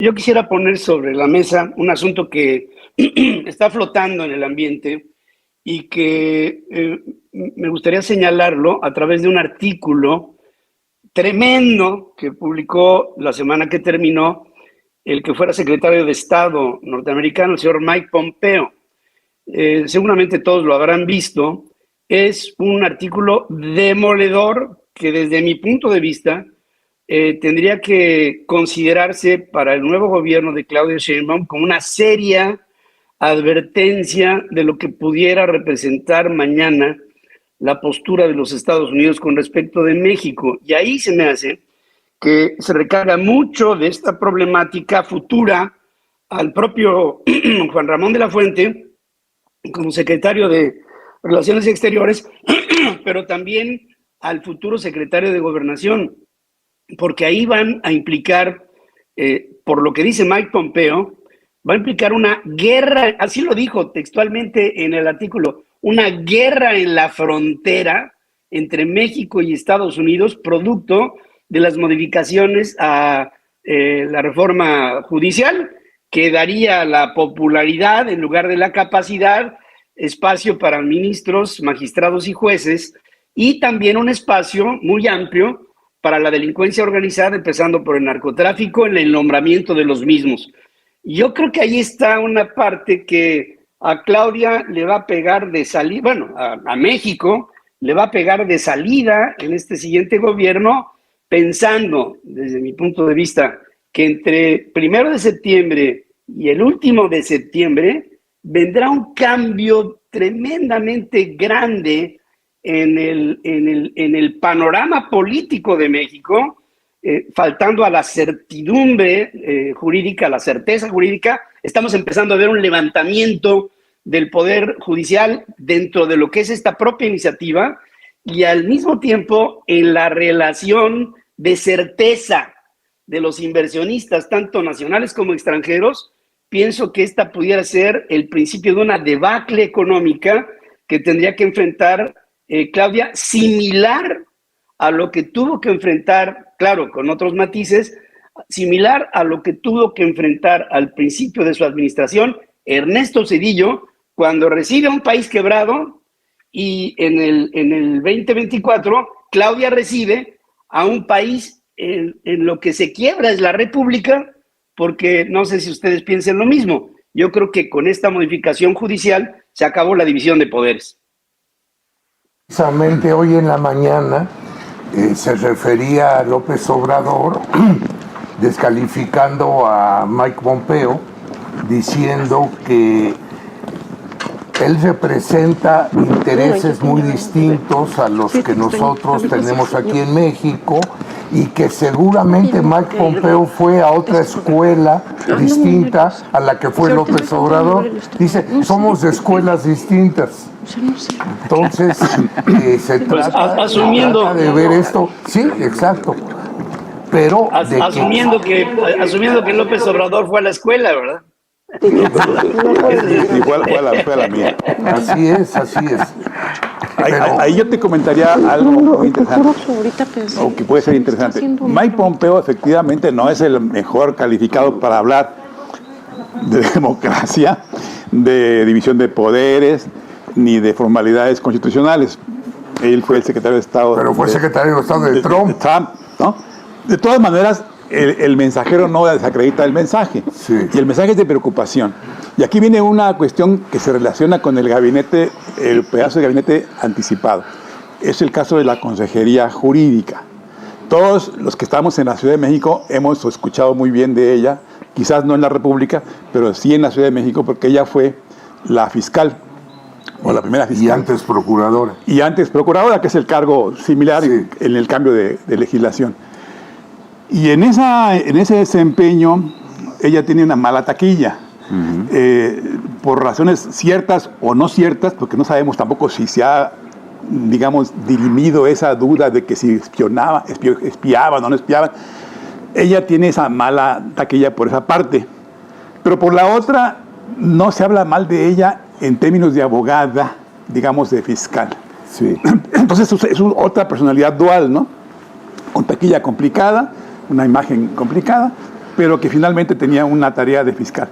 Yo quisiera poner sobre la mesa un asunto que está flotando en el ambiente y que me gustaría señalarlo a través de un artículo tremendo que publicó la semana que terminó el que fuera secretario de Estado norteamericano, el señor Mike Pompeo. Seguramente todos lo habrán visto. Es un artículo demoledor que desde mi punto de vista tendría que considerarse para el nuevo gobierno de Claudia Sheinbaum como una seria advertencia de lo que pudiera representar mañana la postura de los Estados Unidos con respecto de México. Y ahí se me hace que se recarga mucho de esta problemática futura al propio Juan Ramón de la Fuente como secretario de Relaciones Exteriores, pero también al futuro secretario de Gobernación, porque ahí van a implicar, por lo que dice Mike Pompeo, va a implicar una guerra, así lo dijo textualmente en el artículo, una guerra en la frontera entre México y Estados Unidos, producto de las modificaciones a la reforma judicial, que daría la popularidad en lugar de la capacidad, espacio para ministros, magistrados y jueces, y también un espacio muy amplio para la delincuencia organizada, empezando por el narcotráfico, en el nombramiento de los mismos. Yo creo que ahí está una parte que a Claudia le va a pegar de salida, bueno, a México le va a pegar de salida en este siguiente gobierno, pensando, desde mi punto de vista, que entre 1 de septiembre y el último de septiembre vendrá un cambio tremendamente grande en el panorama político de México, faltando a la certidumbre jurídica, a la certeza jurídica. Estamos empezando a ver un levantamiento del Poder Judicial dentro de lo que es esta propia iniciativa y al mismo tiempo en la relación de certeza de los inversionistas, tanto nacionales como extranjeros. Pienso que esta pudiera ser el principio de una debacle económica que tendría que enfrentar Claudia, similar a lo que tuvo que enfrentar, claro, con otros matices, similar a lo que tuvo que enfrentar al principio de su administración Ernesto Zedillo, cuando recibe a un país quebrado, y en el 2024 Claudia recibe a un país en lo que se quiebra es la República, porque no sé si ustedes piensen lo mismo. Yo creo que con esta modificación judicial se acabó la división de poderes. Precisamente hoy en la mañana se refería a López Obrador descalificando a Mike Pompeo, diciendo que él representa intereses muy distintos a los que nosotros tenemos aquí en México y que seguramente Mike Pompeo fue a otra escuela distinta a la que fue López Obrador. Dice, somos de escuelas distintas. Entonces, se trata de ver esto. Sí, exacto. Pero asumiendo que López Obrador fue a la escuela, ¿verdad? Igual fue a la mía. Así es. Ahí yo te comentaría algo muy interesante, o que puede ser interesante. Mike Pompeo efectivamente no es el mejor calificado para hablar de democracia, de división de poderes, ni de formalidades constitucionales. Él fue el secretario de Estado. Pero fue secretario de Estado de Trump. ¿No? De todas maneras, el mensajero no desacredita el mensaje. Sí. Y el mensaje es de preocupación. Y aquí viene una cuestión que se relaciona con el gabinete, el pedazo de gabinete anticipado. Es el caso de la Consejería Jurídica. Todos los que estamos en la Ciudad de México hemos escuchado muy bien de ella, quizás no en la República, pero sí en la Ciudad de México, porque ella fue la fiscal, o la primera fiscal. Y antes procuradora. Y antes procuradora, que es el cargo similar en el cambio de legislación. Y en ese desempeño, ella tiene una mala taquilla. Por razones ciertas o no ciertas, porque no sabemos tampoco si se ha, digamos, dirimido esa duda de que si espiaban o no espiaban. Ella tiene esa mala taquilla por esa parte. Pero por la otra, no se habla mal de ella en términos de abogada, digamos, de fiscal. Sí. Entonces es otra personalidad dual, ¿no? Con taquilla complicada, una imagen complicada, pero que finalmente tenía una tarea de fiscal.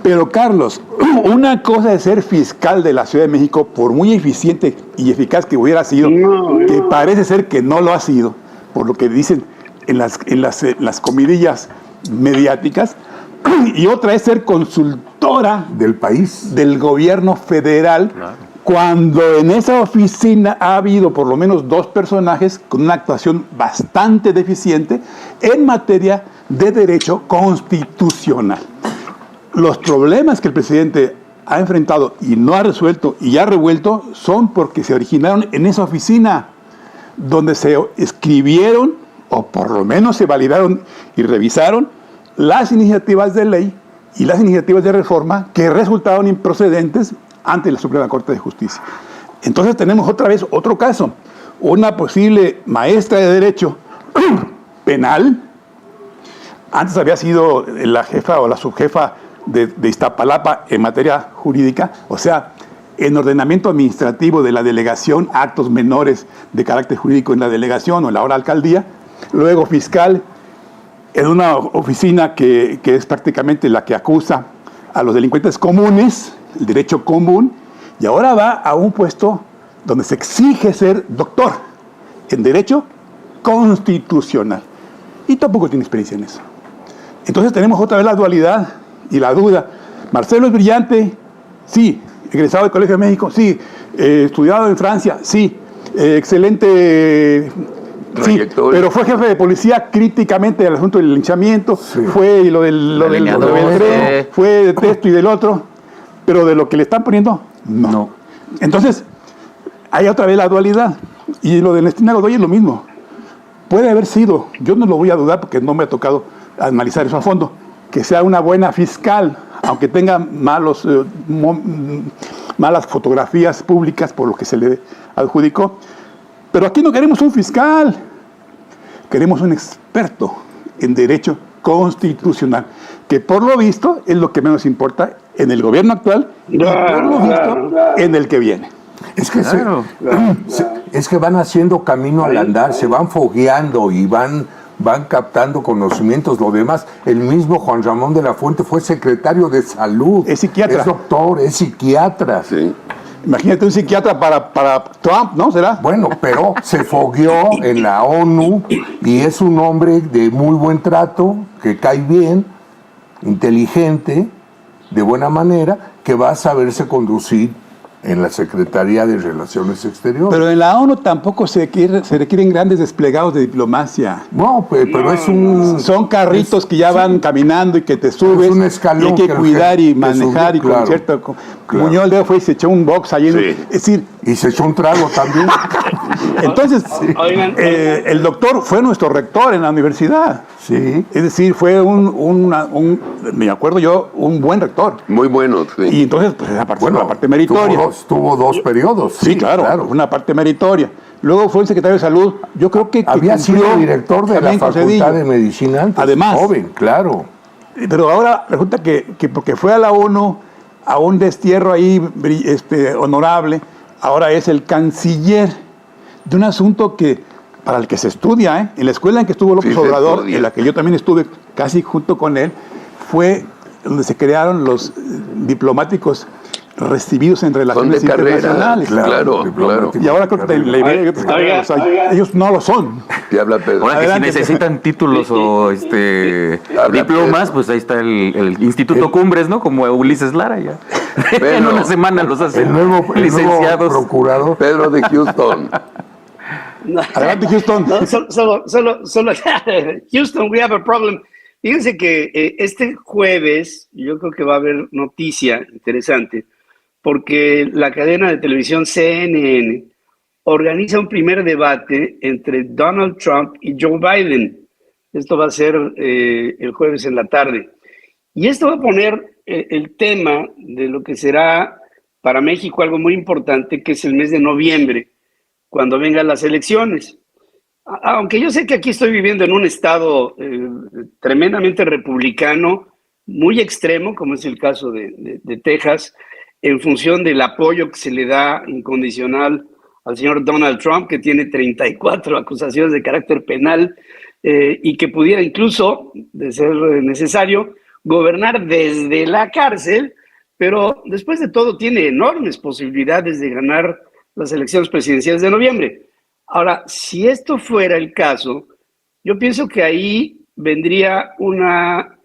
Pero Carlos, una cosa es ser fiscal de la Ciudad de México, por muy eficiente y eficaz que hubiera sido, que parece ser que no lo ha sido, por lo que dicen en las comidillas mediáticas, y otra es ser consultora del país, del gobierno federal, cuando en esa oficina ha habido por lo menos 2 personajes con una actuación bastante deficiente en materia de derecho constitucional. Los problemas que el presidente ha enfrentado y no ha resuelto y ha revuelto son porque se originaron en esa oficina, donde se escribieron, o por lo menos se validaron y revisaron, las iniciativas de ley y las iniciativas de reforma que resultaron improcedentes ante la Suprema Corte de Justicia. Entonces tenemos otra vez otro caso, una posible maestra de Derecho penal, antes había sido la jefa o la subjefa de Iztapalapa en materia jurídica, o sea, en ordenamiento administrativo de la delegación, actos menores de carácter jurídico en la delegación o en la ahora alcaldía, luego fiscal en una oficina que es prácticamente la que acusa a los delincuentes comunes, el derecho común, y ahora va a un puesto donde se exige ser doctor en derecho constitucional, y tampoco tiene experiencia en eso. Entonces tenemos otra vez la dualidad y la duda. Marcelo es brillante, sí. Egresado del Colegio de México, sí. Estudiado en Francia, sí. Excelente, sí. Pero fue jefe de policía críticamente del asunto del linchamiento, sí. Fue lo del tren, fue de esto y del otro, pero de lo que le están poniendo, no. Entonces, hay otra vez la dualidad. Y lo de Ernestina Godoy es lo mismo. Puede haber sido, yo no lo voy a dudar porque no me ha tocado analizar eso a fondo, que sea una buena fiscal, aunque tenga malas fotografías públicas por lo que se le adjudicó. Pero aquí no queremos un fiscal, queremos un experto en derecho constitucional, que por lo visto es lo que menos importa en el gobierno actual y por lo visto en el que viene. Es que, es que van haciendo camino al andar, se van fogueando y van captando conocimientos. Lo demás, el mismo Juan Ramón de la Fuente fue secretario de salud. Es psiquiatra. Es doctor, es psiquiatra. Sí. Imagínate un psiquiatra para Trump, ¿no? ¿Será? Bueno, pero se fogueó en la ONU y es un hombre de muy buen trato, que cae bien, inteligente, de buena manera, que va a saberse conducir en la Secretaría de Relaciones Exteriores. Pero en la ONU tampoco se requieren grandes desplegados de diplomacia. No, pero es un... Son carritos que ya van caminando y que te subes. Es un escalón. Y hay que cuidar y manejar y con claro, cierto... Muñoz el dedo fue y se echó un box ahí. Sí. Es decir... Y se echó un trago también. Entonces, el doctor fue nuestro rector en la universidad. Sí. Es decir, fue me acuerdo yo, un buen rector. Muy bueno, sí. Y entonces, pues, la parte meritoria. Tuvo dos periodos. Sí, claro, una parte meritoria. Luego fue el secretario de Salud. Yo creo que había sido director de la Facultad de Medicina antes. Además. Joven, claro. Pero ahora resulta que porque fue a la ONU, a un destierro ahí honorable, ahora es el canciller de un asunto para el que se estudia, en la escuela en que estuvo López Obrador, en la que yo también estuve casi junto con él, fue donde se crearon los diplomáticos recibidos en relaciones internacionales. Claro. Y ahora creo que ellos no lo son. Te habla Pedro. Ahora que si necesitan títulos o diplomas, pues ahí está el Instituto Cumbres, ¿no? Como Ulises Lara ya. En una semana los hacen el nuevo procurador. Pedro de Houston. Adelante, Houston. No, solo Houston, we have a problem. Fíjense que este jueves yo creo que va a haber noticia interesante, porque la cadena de televisión CNN organiza un primer debate entre Donald Trump y Joe Biden. Esto va a ser el jueves en la tarde. Y esto va a poner el tema de lo que será para México algo muy importante, que es el mes de noviembre, cuando vengan las elecciones. Aunque yo sé que aquí estoy viviendo en un estado tremendamente republicano, muy extremo, como es el caso de Texas, en función del apoyo que se le da incondicional al señor Donald Trump, que tiene 34 acusaciones de carácter penal, y que pudiera incluso, de ser necesario, gobernar desde la cárcel, pero después de todo tiene enormes posibilidades de ganar las elecciones presidenciales de noviembre. Ahora, si esto fuera el caso, yo pienso que ahí vendría una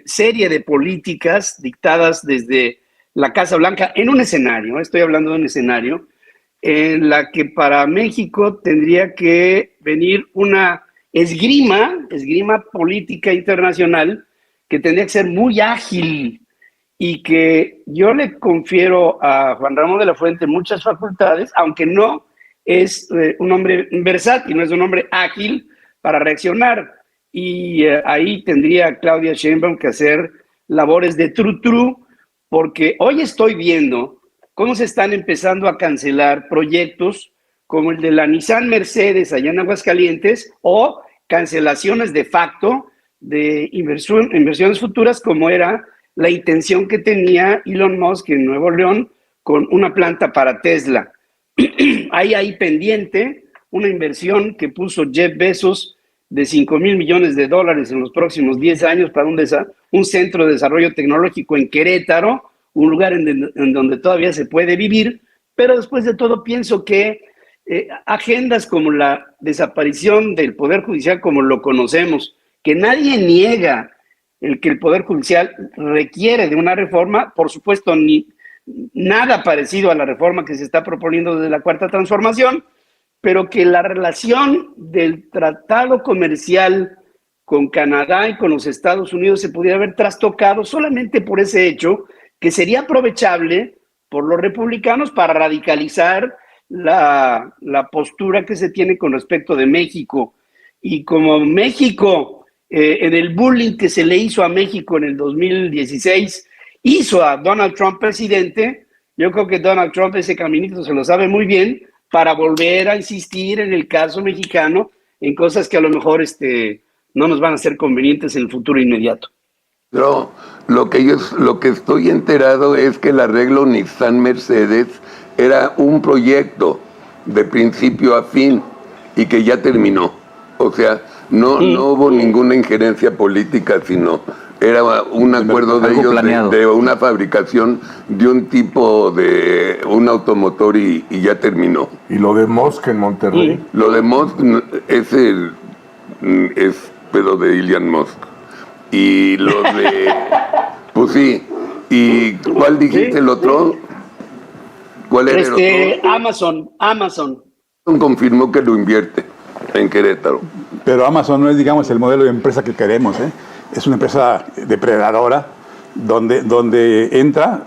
serie de políticas dictadas desde la Casa Blanca en un escenario, estoy hablando de un escenario, en la que para México tendría que venir una esgrima política internacional que tendría que ser muy ágil y que yo le confiero a Juan Ramón de la Fuente muchas facultades, aunque no es un hombre versátil, no es un hombre ágil para reaccionar. Y ahí tendría Claudia Sheinbaum que hacer labores de true, porque hoy estoy viendo cómo se están empezando a cancelar proyectos como el de la Nissan Mercedes allá en Aguascalientes, o cancelaciones de facto de inversiones futuras, como era la intención que tenía Elon Musk en Nuevo León con una planta para Tesla. Hay ahí pendiente una inversión que puso Jeff Bezos de $5,000 millones en los próximos 10 años para un centro de desarrollo tecnológico en Querétaro, un lugar en donde todavía se puede vivir, pero después de todo pienso que agendas como la desaparición del Poder Judicial como lo conocemos, que nadie niega que el Poder Judicial requiere de una reforma, por supuesto nada parecido a la reforma que se está proponiendo desde la Cuarta Transformación, pero que la relación del tratado comercial con Canadá y con los Estados Unidos se pudiera haber trastocado solamente por ese hecho, que sería aprovechable por los republicanos para radicalizar la postura que se tiene con respecto de México. Y como México, en el bullying que se le hizo a México en el 2016, hizo a Donald Trump presidente, yo creo que Donald Trump ese caminito se lo sabe muy bien para volver a insistir en el caso mexicano en cosas que a lo mejor no nos van a ser convenientes en el futuro inmediato. Pero lo que estoy enterado es que el arreglo Nissan-Mercedes era un proyecto de principio a fin y que ya terminó. O sea, no hubo ninguna injerencia política, sino era un acuerdo de ellos de una fabricación de un tipo de un automotor y ya terminó. ¿Y lo de Musk en Monterrey? Lo de Musk es pero de Elon Musk. Y lo de... pues sí. ¿Y cuál dijiste el otro? ¿Cuál era el otro? Amazon. Confirmó que lo invierte en Querétaro. Pero Amazon no es, digamos, el modelo de empresa que queremos, ¿eh? Es una empresa depredadora donde entra,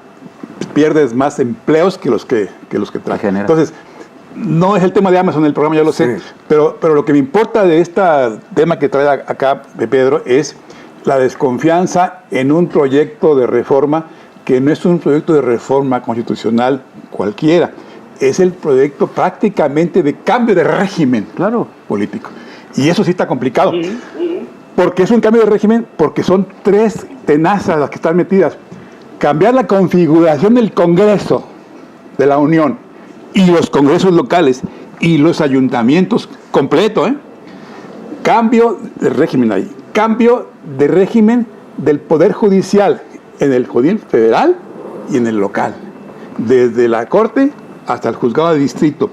pierdes más empleos que los que trae. Entonces, no es el tema de Amazon el programa, ya lo sé, pero lo que me importa de este tema que trae acá Pedro es la desconfianza en un proyecto de reforma que no es un proyecto de reforma constitucional cualquiera, es el proyecto prácticamente de cambio de régimen político. Y eso sí está complicado. Porque es un cambio de régimen, porque son 3 tenazas las que están metidas. Cambiar la configuración del Congreso de la Unión y los congresos locales y los ayuntamientos completo, Cambio de régimen ahí. Cambio de régimen del Poder Judicial en el Judicial Federal y en el local. Desde la Corte hasta el Juzgado de Distrito.